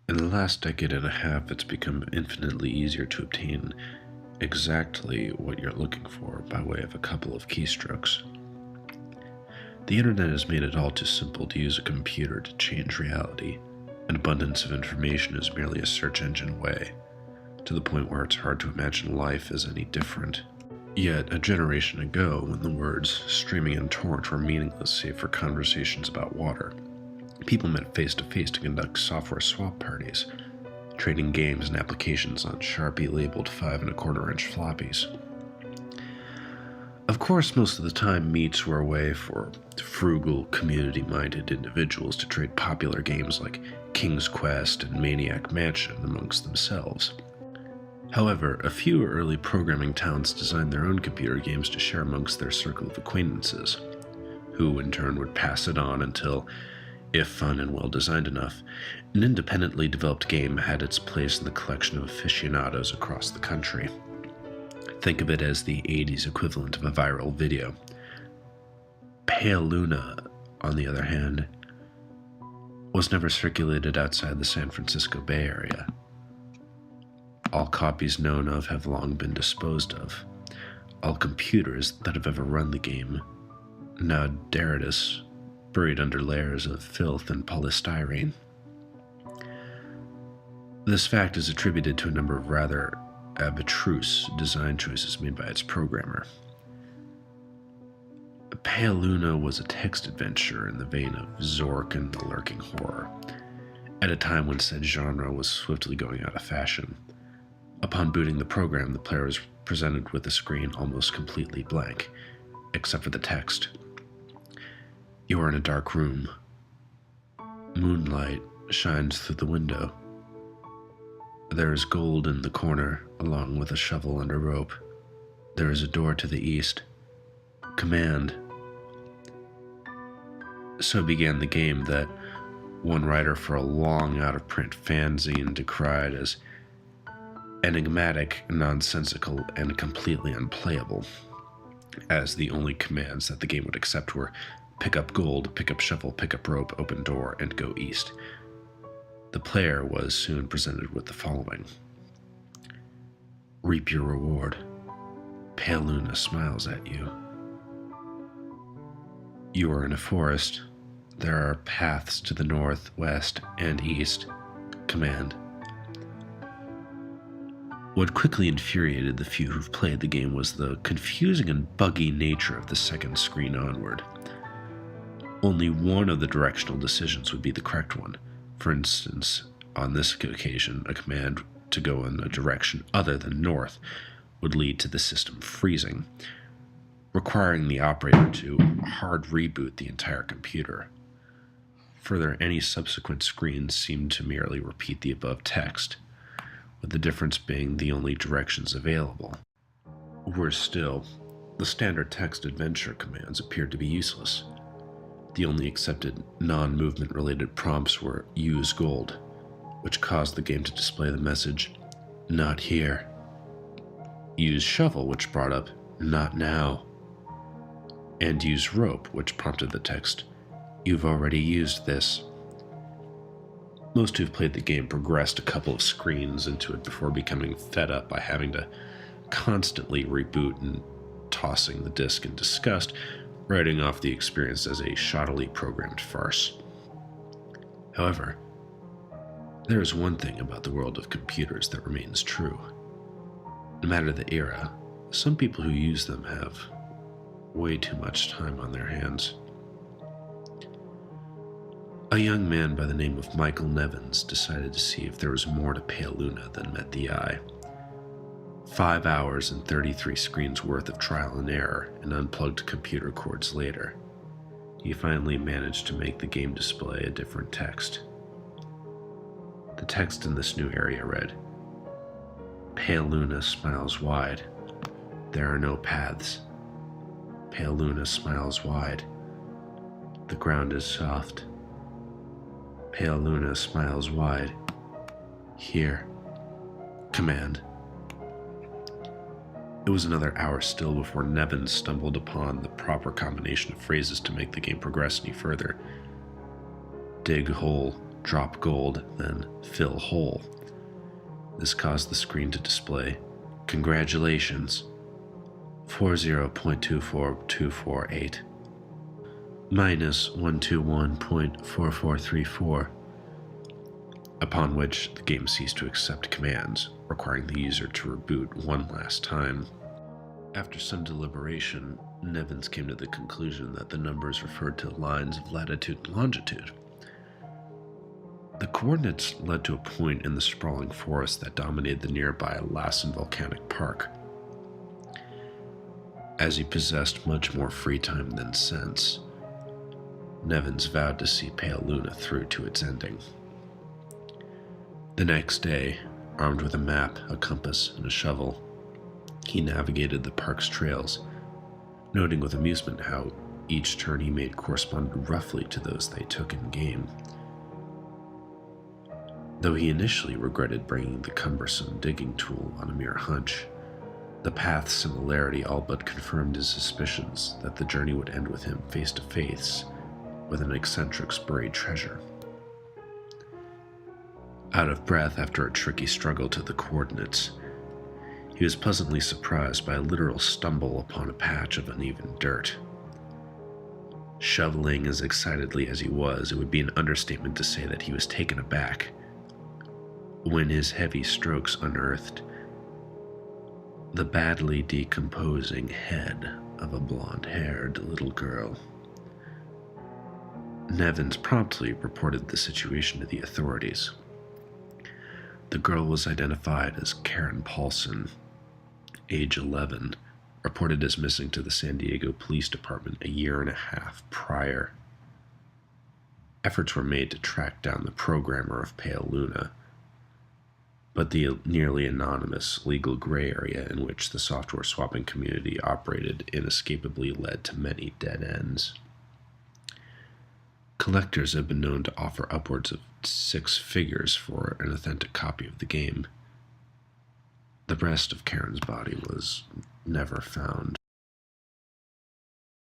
In the last decade and a half, it's become infinitely easier to obtain exactly what you're looking for by way of a couple of keystrokes. The internet has made it all too simple to use a computer to change reality. An abundance of information is merely a search engine away, to the point where it's hard to imagine life as any different. Yet, a generation ago, when the words streaming and torrent were meaningless save for conversations about water, people met face to face to conduct software swap parties, trading games and applications on Sharpie labeled 5¼ inch floppies. Of course, most of the time, meets were a way for frugal, community-minded individuals to trade popular games like King's Quest and Maniac Mansion amongst themselves. However, a few early programming talents designed their own computer games to share amongst their circle of acquaintances, who in turn would pass it on until, if fun and well designed enough, an independently developed game had its place in the collection of aficionados across the country. Think of it as the 80s equivalent of a viral video. Pale Luna, on the other hand, was never circulated outside the San Francisco Bay Area. All copies known of have long been disposed of. All computers that have ever run the game, now derritus, buried under layers of filth and polystyrene. This fact is attributed to a number of rather abstruse design choices made by its programmer. Pale Luna was a text adventure in the vein of Zork and the Lurking Horror, at a time when said genre was swiftly going out of fashion. Upon booting the program, the player was presented with a screen almost completely blank, except for the text. You are in a dark room. Moonlight shines through the window. There is gold in the corner, along with a shovel and a rope. There is a door to the east. Command. So began the game that one writer for a long out-of-print fanzine decried as enigmatic, nonsensical, and completely unplayable, as the only commands that the game would accept were pick up gold, pick up shovel, pick up rope, open door, and go east. The player was soon presented with the following. Reap your reward. Pale Luna smiles at you. You are in a forest. There are paths to the north, west, and east. Command. What quickly infuriated the few who've played the game was the confusing and buggy nature of the second screen onward. Only one of the directional decisions would be the correct one. For instance, on this occasion, a command to go in a direction other than north would lead to the system freezing, requiring the operator to hard reboot the entire computer. Further, any subsequent screens seemed to merely repeat the above text, with the difference being the only directions available. Worse still, the standard text adventure commands appeared to be useless. The only accepted non-movement related prompts were use gold, which caused the game to display the message, not here. Use shovel, which brought up, not now. And use rope, which prompted the text, you've already used this. Most who've played the game progressed a couple of screens into it before becoming fed up by having to constantly reboot and tossing the disc in disgust, writing off the experience as a shoddily programmed farce. However, there is one thing about the world of computers that remains true. No matter the era, some people who use them have way too much time on their hands. A young man by the name of Michael Nevins decided to see if there was more to Pale Luna than met the eye. 5 hours and 33 screens worth of trial and error and unplugged computer cords later, he finally managed to make the game display a different text. The text in this new area read, Pale Luna smiles wide. There are no paths. Pale Luna smiles wide. The ground is soft. Pale Luna smiles wide. Here. Command. It was another hour still before Nevins stumbled upon the proper combination of phrases to make the game progress any further. Dig hole, drop gold, then fill hole. This caused the screen to display, "Congratulations, 40.24248, minus 121.4434, upon which the game ceased to accept commands, requiring the user to reboot one last time. After some deliberation, Nevins came to the conclusion that the numbers referred to lines of latitude and longitude. The coordinates led to a point in the sprawling forest that dominated the nearby Lassen Volcanic Park. As he possessed much more free time than sense, Nevins vowed to see Pale Luna through to its ending. The next day, armed with a map, a compass, and a shovel, he navigated the park's trails, noting with amusement how each turn he made corresponded roughly to those they took in-game. Though he initially regretted bringing the cumbersome digging tool on a mere hunch, the path's similarity all but confirmed his suspicions that the journey would end with him face to face with an eccentric's buried treasure. Out of breath after a tricky struggle to the coordinates, he was pleasantly surprised by a literal stumble upon a patch of uneven dirt. Shoveling as excitedly as he was, it would be an understatement to say that he was taken aback when his heavy strokes unearthed the badly decomposing head of a blonde-haired little girl. Nevins promptly reported the situation to the authorities. The girl was identified as Karen Paulson, age 11, reported as missing to the San Diego Police Department a year and a half prior. Efforts were made to track down the programmer of Pale Luna, but the nearly anonymous legal gray area in which the software swapping community operated inescapably led to many dead ends. Collectors have been known to offer upwards of 6 figures for an authentic copy of the game. The rest of Karen's body was never found.